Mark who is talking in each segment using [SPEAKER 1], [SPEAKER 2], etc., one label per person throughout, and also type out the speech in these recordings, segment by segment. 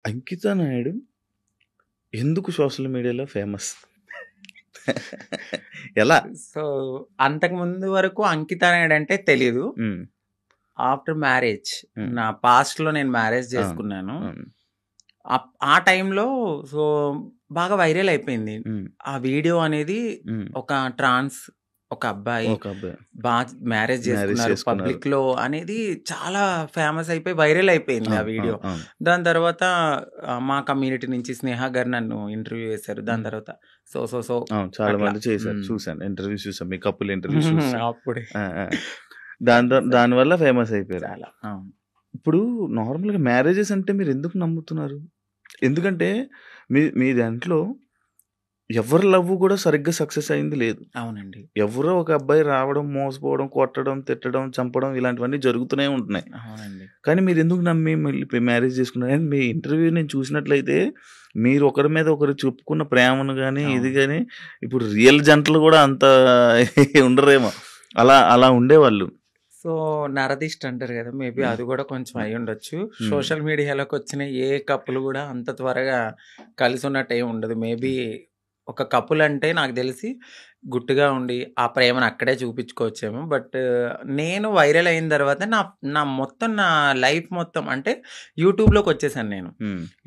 [SPEAKER 1] అంకిత నాయుడు ఎందుకు సోషల్ మీడియాలో ఫేమస్? ఎలా?
[SPEAKER 2] సో అంతకు ముందు వరకు అంకిత నాయుడు అంటే తెలీదు. ఆఫ్టర్ మ్యారేజ్ నా పాస్ట్ లో నేను మ్యారేజ్ చేసుకున్నాను. ఆ టైంలో సో బాగా వైరల్ అయిపోయింది ఆ వీడియో అనేది. ఒక ట్రాన్స్ ఒక అబ్బాయి బాగా మ్యారేజ్ చేసుకున్నారు పబ్లిక్ లో అనేది చాలా ఫేమస్ అయిపోయి వైరల్ అయిపోయింది ఆ వీడియో. దాని తర్వాత మా కమ్యూనిటీ నుంచి స్నేహ గారు నన్ను ఇంటర్వ్యూ చేశారు. దాని తర్వాత సో సో సో
[SPEAKER 1] చాలా మంది చేశారు, చూసాను ఇంటర్వ్యూ, చూసాను మీ కపుల్ ఇంటర్వ్యూ
[SPEAKER 2] అప్పుడే
[SPEAKER 1] దానివల్ల ఫేమస్ అయిపోయారు.
[SPEAKER 2] చాలా.
[SPEAKER 1] ఇప్పుడు నార్మల్గా మ్యారేజెస్ అంటే మీరు ఎందుకు నమ్ముతున్నారు? ఎందుకంటే మీ దాంట్లో ఎవరి లవ్ కూడా సరిగ్గా సక్సెస్ అయింది లేదు.
[SPEAKER 2] అవునండి.
[SPEAKER 1] ఎవరో ఒక అబ్బాయి రావడం, మోసపోవడం, కొట్టడం, తిట్టడం, చంపడం ఇలాంటివన్నీ జరుగుతూనే ఉంటున్నాయి.
[SPEAKER 2] అవునండి.
[SPEAKER 1] కానీ మీరు ఎందుకు నమ్మి మళ్ళీ మ్యారేజ్ చేసుకున్నారు? మీ ఇంటర్వ్యూ నేను చూసినట్లయితే మీరు ఒకరి మీద ఒకరు చెప్పుకున్న ప్రేమను కానీ ఇది కానీ ఇప్పుడు రియల్ జంటలు కూడా అంత ఉండరేమో, అలా ఉండేవాళ్ళు.
[SPEAKER 2] సో నరదిష్ట అంటారు కదా, మేబీ అది కూడా కొంచెం అయి ఉండొచ్చు. సోషల్ మీడియాలోకి వచ్చిన ఏ కప్పులు కూడా అంత త్వరగా కలిసి ఉన్నట్టు ఏమి ఉండదు. మేబీ ఒక కపుల్ అంటే నాకు తెలిసి గుట్టుగా ఉండి ఆ ప్రేమను అక్కడే చూపించుకోవచ్చేమో. బట్ నేను వైరల్ అయిన తర్వాత నా మొత్తం నా లైఫ్ మొత్తం అంటే యూట్యూబ్లోకి వచ్చేసాను. నేను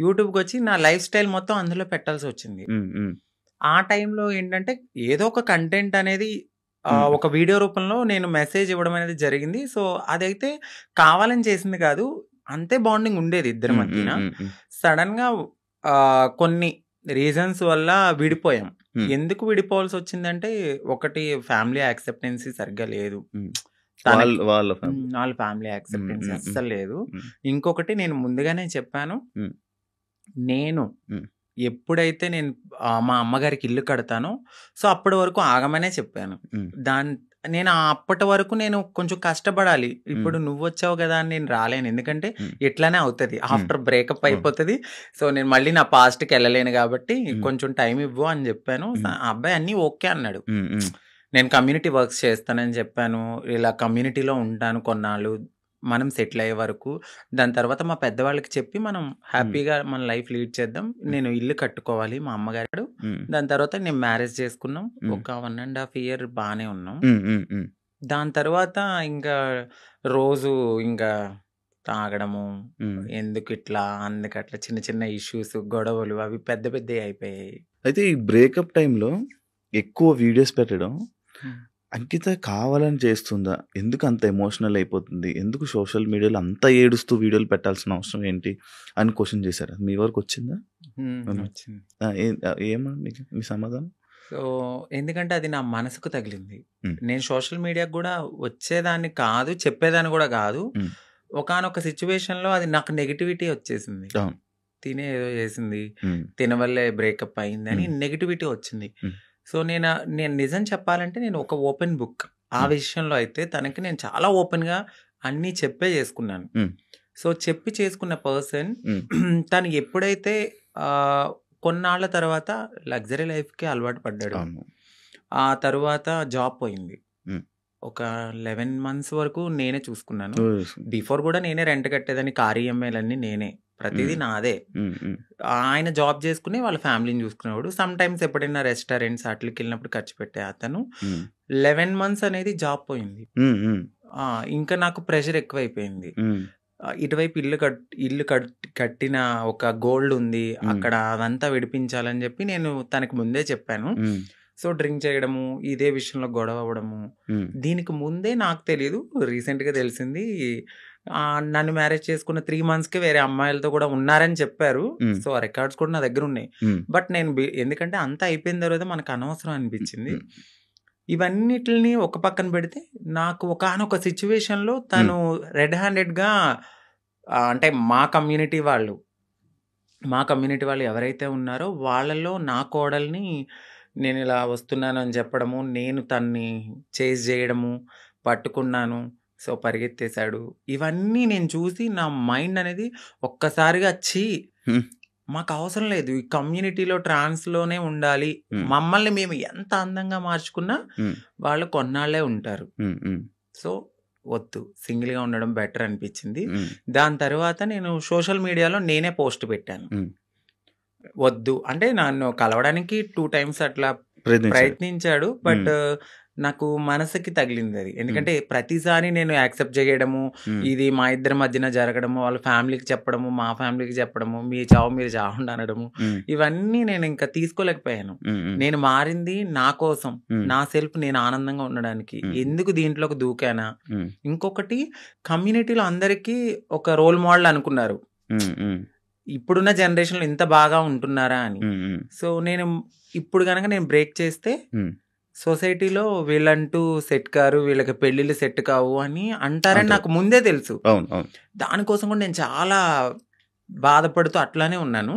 [SPEAKER 2] యూట్యూబ్కి వచ్చి నా లైఫ్ స్టైల్ మొత్తం అందులో పెట్టాల్సి వచ్చింది. ఆ టైంలో ఏంటంటే ఏదో ఒక కంటెంట్ అనేది ఒక వీడియో రూపంలో నేను మెసేజ్ ఇవ్వడం అనేది జరిగింది. సో అదైతే కావాలని చేసింది కాదు, అంతే బాండింగ్ ఉండేది ఇద్దరి మధ్యన. సడన్ గా కొన్ని రీజన్స్ వల్ల విడిపోయాం. ఎందుకు విడిపోవాల్సి వచ్చిందంటే ఒకటి ఫ్యామిలీ యాక్సెప్టెన్సీ సరిగ్గా లేదు, వాళ్ళ ఫ్యామిలీ యాక్సెప్టెన్సీ అస్సలు లేదు. ఇంకొకటి నేను ముందుగానే చెప్పాను, నేను ఎప్పుడైతే నేను మా అమ్మగారికి ఇల్లు కడతానో సో అప్పటి వరకు ఆగమనే చెప్పాను. నేను అప్పటి వరకు నేను కొంచెం కష్టపడాలి. ఇప్పుడు నువ్వు వచ్చావు కదా అని నేను రాలేను, ఎందుకంటే ఎట్లానే అవుతుంది, ఆఫ్టర్ బ్రేకప్ అయిపోతుంది. సో నేను మళ్ళీ నా పాస్ట్కి వెళ్ళలేను కాబట్టి కొంచెం టైం ఇవ్వు అని చెప్పాను. ఆ అబ్బాయి అన్నీ ఓకే అన్నాడు. నేను కమ్యూనిటీ వర్క్స్ చేస్తానని చెప్పాను, ఇలా కమ్యూనిటీలో ఉంటాను కొన్నాళ్ళు, మనం సెటిల్ అయ్యే వరకు. దాని తర్వాత మా పెద్దవాళ్ళకి చెప్పి మనం హ్యాపీగా మన లైఫ్ లీడ్ చేద్దాం, నేను ఇల్లు కట్టుకోవాలి మా అమ్మగారు. దాని తర్వాత నేను మ్యారేజ్ చేసుకున్నాం. ఒక 1.5 year బాగానే ఉన్నాం. దాని తర్వాత ఇంకా రోజు ఇంకా తాగడము, ఎందుకు ఇట్లా అందుకట్లా చిన్న చిన్న ఇష్యూస్, గొడవలు అవి పెద్ద పెద్ద అయిపోయాయి.
[SPEAKER 1] అయితే ఈ బ్రేకప్ టైంలో ఎక్కువ వీడియోస్ పెట్టడం అంకిత కావాలని చేస్తుందా? ఎందుకు అంత ఎమోషనల్ అయిపోతుంది? ఎందుకు సోషల్ మీడియాలో అంత ఏడుస్తూ వీడియోలు పెట్టాల్సిన అవసరం ఏంటి అని క్వశ్చన్ చేశారు. మీ వరకు వచ్చిందా? ఏమన్నా మీ సమాధానం?
[SPEAKER 2] సో ఎందుకంటే అది నా మనసుకు తగిలింది. నేను సోషల్ మీడియాకు కూడా వచ్చేదాన్ని కాదు, చెప్పేదాన్ని కూడా కాదు. ఒకానొక సిచ్యువేషన్లో అది నాకు నెగిటివిటీ వచ్చేసింది. తినే ఏదో చేసింది, తిన వల్లే బ్రేకప్ అయింది అని నెగిటివిటీ వచ్చింది. సో నేను నిజం చెప్పాలంటే నేను ఒక ఓపెన్ బుక్ ఆ విషయంలో. అయితే తనకి నేను చాలా ఓపెన్గా అన్నీ చెప్పే చేసుకున్నాను. సో చెప్పి చేసుకున్న పర్సన్ తను ఎప్పుడైతే కొన్నాళ్ళ తర్వాత లగ్జరీ లైఫ్కి అలవాటు పడ్డాడు, ఆ తర్వాత జాబ్ పోయింది. ఒక 11 months వరకు నేనే చూసుకున్నాను. బిఫోర్ కూడా నేనే రెంట్ కట్టేదాన్ని, కార్ ఈఎంఐలన్నీ నేనే, ప్రతిదీ నాదే. ఆయన జాబ్ చేసుకుని వాళ్ళ ఫ్యామిలీని చూసుకునేవాడు. సమ్ టైమ్స్ ఎప్పుడైనా రెస్టారెంట్స్ అట్లకి వెళ్ళినప్పుడు ఖర్చు పెట్టే అతను. 11 months అనేది జాబ్ పోయింది. ఇంకా నాకు ప్రెషర్ ఎక్కువైపోయింది. ఇటువైపు ఇల్లు కట్టిన ఒక గోల్డ్ ఉంది అక్కడ, అదంతా విడిపించాలని చెప్పి నేను తనకి ముందే చెప్పాను. సో డ్రింక్ చేయడము, ఇదే విషయంలో గొడవ అవ్వడము. దీనికి ముందే నాకు తెలియదు, రీసెంట్గా తెలిసింది. నన్ను మ్యారేజ్ చేసుకున్న 3 monthsకే వేరే అమ్మాయిలతో కూడా ఉన్నారని చెప్పారు. సో ఆ రికార్డ్స్ కూడా నా దగ్గర ఉన్నాయి. బట్ నేను ఎందుకంటే అంతా అయిపోయిన తర్వాత మనకు అనవసరం అనిపించింది. ఇవన్నిటిని ఒక పక్కన పెడితే నాకు ఒకానొక సిచ్యువేషన్లో తను రెడ్ హ్యాండెడ్గా అంటే మా కమ్యూనిటీ వాళ్ళు ఎవరైతే ఉన్నారో వాళ్ళలో నా కోడల్ని నేను ఇలా వస్తున్నాను అని చెప్పడము, నేను తన్ని చేజ్ చేయడము, పట్టుకున్నాను, సో పరిగెత్తేశాడు. ఇవన్నీ నేను చూసి నా మైండ్ అనేది ఒక్కసారిగా మాకు అవసరం లేదు, ఈ కమ్యూనిటీలో ట్రాన్స్లోనే ఉండాలి, మమ్మల్ని మేము ఎంత అందంగా మార్చుకున్నా వాళ్ళు కొన్నాళ్లే ఉంటారు. సో వద్దు, సింగిల్గా ఉండడం బెటర్ అనిపించింది. దాని తర్వాత నేను సోషల్ మీడియాలో నేనే పోస్ట్ పెట్టాను, వద్దు అంటే నన్ను కలవడానికి 2 times అట్లా ప్రయత్నించాడు. బట్ నాకు మనసుకి తగిలింది అది. ఎందుకంటే ప్రతిసారి నేను యాక్సెప్ట్ చేయడము, ఇది మా ఇద్దరి మధ్యన జరగడము, వాళ్ళ ఫ్యామిలీకి చెప్పడము, మా ఫ్యామిలీకి చెప్పడము, మీ చావు మీరు చావండి అనడము, ఇవన్నీ నేను ఇంకా తీసుకోలేకపోయాను. నేను మారింది నా కోసం, నా సెల్ఫ్ నేను ఆనందంగా ఉండడానికి, ఎందుకు దీంట్లోకి దూకానా. ఇంకొకటి, కమ్యూనిటీలో అందరికీ ఒక రోల్ మోడల్ అనుకున్నారు, ఇప్పుడున్న జనరేషన్లో ఇంత బాగా ఉంటున్నారా అని. సో నేను ఇప్పుడు కనుక నేను బ్రేక్ చేస్తే సొసైటీలో వీళ్ళంటూ సెట్ కారు, వీళ్ళకి పెళ్ళిళ్ళు సెట్ కావు అని అంటారని నాకు ముందే తెలుసు. దానికోసం కూడా నేను చాలా బాధపడుతూ అట్లానే ఉన్నాను.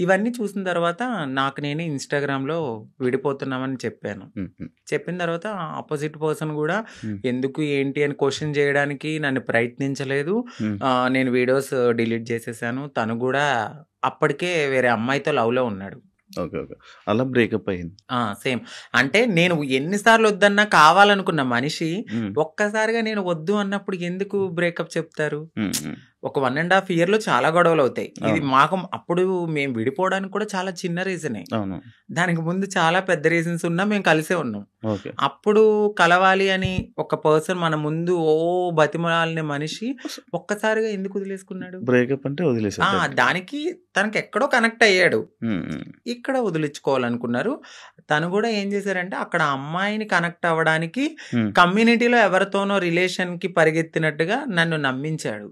[SPEAKER 2] ఇవన్నీ చూసిన తర్వాత నాకు నేనే ఇన్స్టాగ్రామ్లో విడిపోతున్నామని చెప్పాను. చెప్పిన తర్వాత ఆపోజిట్ పర్సన్ కూడా ఎందుకు ఏంటి అని క్వశ్చన్ చేయడానికి నన్ను ప్రయత్నించలేదు. నేను వీడియోస్ డిలీట్ చేసేసాను. తను కూడా అప్పటికే వేరే అమ్మాయితో లవ్లో ఉన్నాడు.
[SPEAKER 1] Okay, okay. అలా బ్రేకప్ అయింది.
[SPEAKER 2] సేమ్. అంటే నేను ఎన్నిసార్లు వద్దన్నా కావాలనుకున్న మనిషి ఒక్కసారిగా నేను వద్దు అన్నప్పుడు ఎందుకు బ్రేకప్ చెప్తారు? ఒక 1.5 yearలో చాలా గొడవలు అవుతాయి. ఇది మాకు అప్పుడు మేము విడిపోవడానికి కూడా చాలా చిన్న రీజనే. దానికి ముందు చాలా పెద్ద రీజన్స్ ఉన్నా మేము కలిసే ఉన్నాం. అప్పుడు కలవాలి అని ఒక పర్సన్ మన ముందు బతిమలాలిన మనిషి ఒక్కసారిగా ఎందుకు వదిలేసుకున్నాడు?
[SPEAKER 1] బ్రేకప్ అంటే వదిలేసాడు.
[SPEAKER 2] దానికి తనకి ఎక్కడో కనెక్ట్ అయ్యాడు, ఇక్కడ వదిలించుకోవాలనుకున్నారు. తను కూడా ఏం చేశారంటే అక్కడ అమ్మాయిని కనెక్ట్ అవ్వడానికి కమ్యూనిటీలో ఎవరితోనో రిలేషన్ కి పరిగెత్తినట్టుగా నన్ను నమ్మించాడు.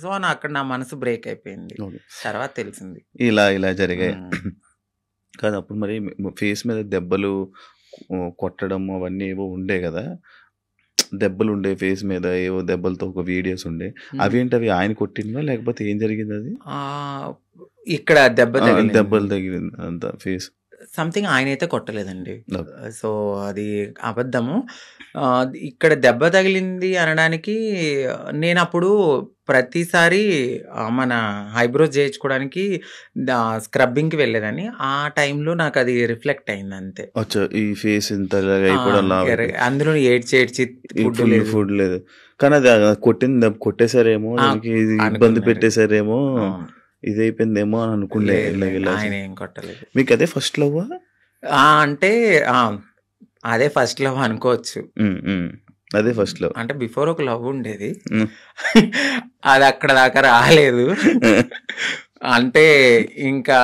[SPEAKER 2] సో అక్కడ నా మనసు బ్రేక్ అయిపోయింది. తర్వాత తెలిసింది
[SPEAKER 1] ఇలా జరిగాయి కాదు. అప్పుడు మరి ఫేస్ మీద దెబ్బలు కొట్టడం అవన్నీ ఏవో ఉండే కదా, దెబ్బలు ఉండే ఫేస్ మీద, ఏవో దెబ్బలతో ఒక వీడియోస్ ఉండే, అవేంటి అవి ఆయన కొట్టినవా లేకపోతే ఏం జరిగింది? అది
[SPEAKER 2] ఇక్కడ
[SPEAKER 1] దెబ్బలు తగిలింది అంత ఫేస్
[SPEAKER 2] సంథింగ్. ఆయన అయితే కొట్టలేదండి, సో అది అబద్ధము. ఇక్కడ దెబ్బ తగిలింది అనడానికి నేను అప్పుడు ప్రతిసారి మన ఐబ్రోస్ చేయించుకోవడానికి స్క్రబ్బింగ్ కి వెళ్ళేదని, ఆ టైంలో నాకు అది రిఫ్లెక్ట్ అయింది అంతే.
[SPEAKER 1] ఈ ఫేస్ ఇంత
[SPEAKER 2] అందులో ఏడ్చి
[SPEAKER 1] ఫుడ్ లేదు కానీ అది కొట్టేసారేమో, ఇబ్బంది పెట్టేసారేమో, ఇది అయిపోయిందేమో అని అనుకుంటే.
[SPEAKER 2] ఆయన ఏం కొట్టలేదు.
[SPEAKER 1] మీకు అదే ఫస్ట్ లవ్?
[SPEAKER 2] అంటే అదే ఫస్ట్ లవ్ అనుకోవచ్చు.
[SPEAKER 1] అదే ఫస్ట్ లవ్.
[SPEAKER 2] అంటే బిఫోర్ ఒక లవ్ ఉండేది, అది అక్కడ దాకా రాలేదు. అంటే ఇంకా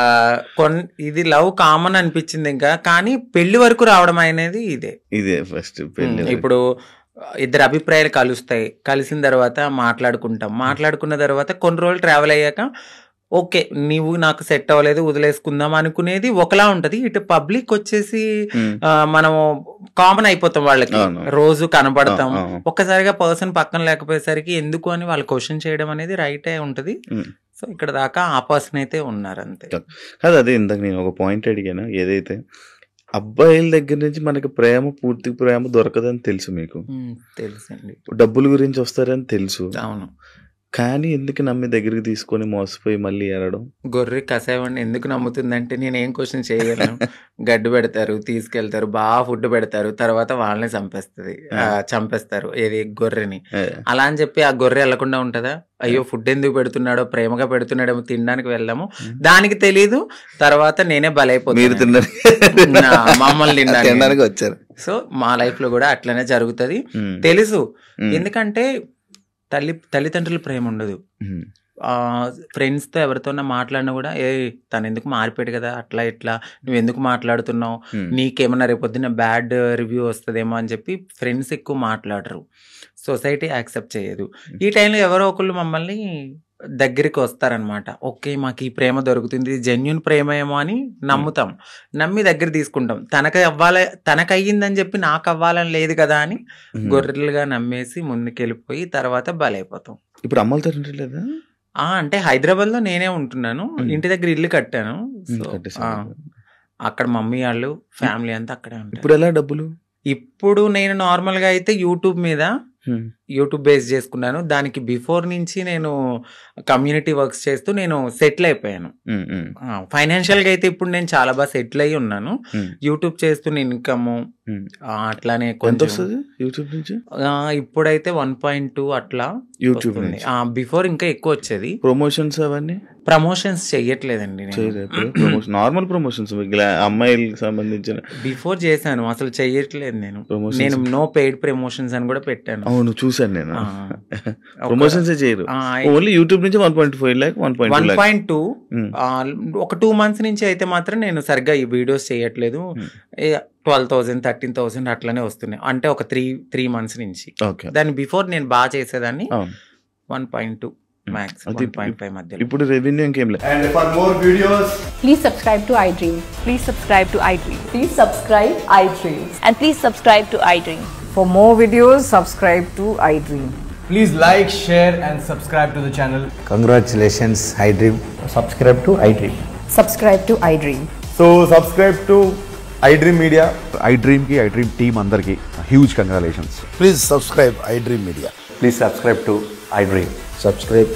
[SPEAKER 2] ఇది లవ్ కామన్ అనిపించింది ఇంకా, కానీ పెళ్లి వరకు రావడం అనేది ఇదే
[SPEAKER 1] ఫస్ట్ పెళ్లి.
[SPEAKER 2] ఇప్పుడు ఇద్దరు అభిప్రాయాలు కలుస్తాయి, కలిసిన తర్వాత మాట్లాడుకున్న తర్వాత కొన్ని రోజులు ట్రావెల్ అయ్యాక ఓకే నీవు నాకు సెట్ అవ్వలేదు వదిలేసుకుందాం అనుకునేది ఒకలా ఉంటది. ఇటు పబ్లిక్ వచ్చేసి మనము కామన్ అయిపోతాం, వాళ్ళకి రోజు కనబడతాం. ఒక్కసారిగా పర్సన్ పక్కన లేకపోయేసరికి ఎందుకు అని వాళ్ళు క్వశ్చన్ చేయడం అనేది రైటే ఉంటది. సో ఇక్కడ దాకా ఆ పర్సన్ అయితే ఉన్నారు అంతే.
[SPEAKER 1] కాదు, అదే ఇందాక నేను ఒక పాయింట్ అడిగాను, ఏదైతే అబ్బాయిల దగ్గర నుంచి మనకి పూర్తి ప్రేమ దొరకదని తెలుసు, మీకు
[SPEAKER 2] తెలుసండి.
[SPEAKER 1] డబ్బుల గురించి వస్తారని తెలుసు.
[SPEAKER 2] అవును.
[SPEAKER 1] కానీ ఎందుకు నమ్మి దగ్గరికి తీసుకొని మోసపోయి మళ్ళీ ఏడడం?
[SPEAKER 2] గొర్రె కసాయవాడిని ఎందుకు నమ్ముతుందంటే నేను ఏం క్వశ్చన్ చేయగలను. గడ్డు పెడతారు, తీసుకెళ్తారు, బాగా ఫుడ్ పెడతారు, తర్వాత వాళ్ళని చంపేస్తారు ఏది గొర్రెని. అలా అని చెప్పి ఆ గొర్రె వెళ్లకుండా ఉంటదా? అయ్యో ఫుడ్ ఎందుకు పెడుతున్నాడో, ప్రేమగా పెడుతున్నాడేమో, తినడానికి వెళ్ళాము, దానికి తెలీదు. తర్వాత నేనే బలైపోతాను, మమ్మల్ని తినడానికి
[SPEAKER 1] వచ్చారు.
[SPEAKER 2] సో మా లైఫ్ లో కూడా అట్లనే జరుగుతుంది తెలుసు. ఎందుకంటే తల్లిదండ్రుల ప్రేమ ఉండదు. ఫ్రెండ్స్ తో ఎవరితోన్నా మాట్లాడినా కూడా తను ఎందుకు మారిపోయాడు కదా, అట్లా ఇట్లా నువ్వు ఎందుకు మాట్లాడుతున్నావు, నీకేమన్నా రేపొద్దున బ్యాడ్ రివ్యూ వస్తుందేమో అని చెప్పి ఫ్రెండ్స్ ఎక్కువ మాట్లాడరు, సొసైటీ యాక్సెప్ట్ చేయదు. ఈ టైంలో ఎవరో ఒకళ్ళు మమ్మల్ని దగ్గరికి వస్తారనమాట. ఓకే మాకు ఈ ప్రేమ దొరుకుతుంది, జెన్యున్ ప్రేమ ఏమో అని నమ్ముతాం, నమ్మి దగ్గర తీసుకుంటాం. తనకు అయ్యిందని చెప్పి నాకు అవ్వాలని లేదు కదా అని గొర్రెలుగా నమ్మేసి ముందుకెళ్ళిపోయి తర్వాత బలైపోతాం.
[SPEAKER 1] ఇప్పుడు అమ్మలతో లేదా?
[SPEAKER 2] అంటే హైదరాబాద్ లో నేనే ఉంటున్నాను, ఇంటి దగ్గర ఇల్లు కట్టాను. అక్కడ మమ్మీ వాళ్ళు ఫ్యామిలీ అంతా అక్కడే ఉంటారు.
[SPEAKER 1] ఇప్పుడు ఎలా డబ్బులు?
[SPEAKER 2] ఇప్పుడు నేను నార్మల్ గా అయితే యూట్యూబ్ మీద యూట్యూబ్ బేస్ చేసుకున్నాను. దానికి బిఫోర్ నుంచి నేను కమ్యూనిటీ వర్క్స్ చేస్తూ నేను సెటిల్ అయిపోయాను. ఫైనాన్షియల్గా అయితే ఇప్పుడు నేను చాలా బాగా సెటిల్ అయ్యి ఉన్నాను. యూట్యూబ్ చేస్తున్న ఇన్కమ్ అట్లానే కొంచెం
[SPEAKER 1] యూట్యూబ్ నుంచి
[SPEAKER 2] ఇప్పుడైతే 1.2 అట్లా
[SPEAKER 1] యూట్యూబ్.
[SPEAKER 2] బిఫోర్ ఇంకా ఎక్కువ వచ్చేది.
[SPEAKER 1] ప్రమోషన్స్ అవన్నీ
[SPEAKER 2] ప్రమోషన్స్ చెయ్యట్లేదండి,
[SPEAKER 1] నార్మల్ ప్రమోషన్స్ అమ్మాయిలకు సంబంధించిన
[SPEAKER 2] బిఫోర్ చేశాను, అసలు చెయ్యట్లేదు నేను నో పెయిడ్ ప్రమోషన్స్ అని కూడా పెట్టాను.
[SPEAKER 1] అవును చూసాను నేను. ప్రమోషన్స్ చేయరు, ఓన్లీ యూట్యూబ్ నుంచి 1.5 lakh
[SPEAKER 2] 1.2 ఒక 2 months నుంచి అయితే మాత్రం నేను సరిగ్గా ఈ వీడియోస్ చేయట్లేదు. 12,000 13,000 అట్లనే వస్తున్నాయి, అంటే ఒక 3 months నుంచి. దాని బిఫోర్ నేను బాగా చేసేదాన్ని 1.2 max 1.5 మధ్య.
[SPEAKER 1] ఇప్పుడు రెవెన్యూ ఇంకేం లేదు.
[SPEAKER 3] And for more videos,
[SPEAKER 4] please subscribe to iDream.
[SPEAKER 5] Please subscribe to iDream.
[SPEAKER 4] Please subscribe iDream.
[SPEAKER 5] And please subscribe to iDream.
[SPEAKER 4] For more videos, subscribe to iDream.
[SPEAKER 3] please like, share and subscribe to the channel.
[SPEAKER 6] Congratulations, iDream.
[SPEAKER 7] Subscribe to iDream.
[SPEAKER 4] Subscribe to iDream.
[SPEAKER 3] So subscribe to iDream Media.
[SPEAKER 7] iDream ki iDream team andarki huge congratulations.
[SPEAKER 6] Please subscribe iDream Media.
[SPEAKER 7] Please subscribe to iDream.
[SPEAKER 6] Subscribe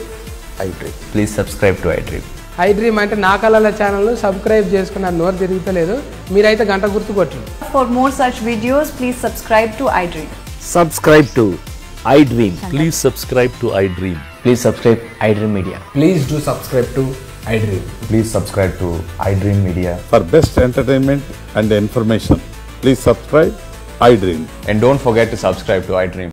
[SPEAKER 6] iDream.
[SPEAKER 7] Please subscribe to iDream.
[SPEAKER 8] iDream అంటే నా కళల channel subscribe చేసుకున్న నోరు తిరుగుతలేదు, మీరైతే గంట గుర్తు కొట్టండి.
[SPEAKER 4] For more such videos, please subscribe to iDream.
[SPEAKER 6] Subscribe to iDream.
[SPEAKER 9] Please subscribe to iDream.
[SPEAKER 7] Please subscribe iDream Media.
[SPEAKER 3] Please do subscribe to iDream.
[SPEAKER 7] Please subscribe to iDream Media.
[SPEAKER 10] For best entertainment and information, please subscribe iDream.
[SPEAKER 7] And don't forget to subscribe to iDream.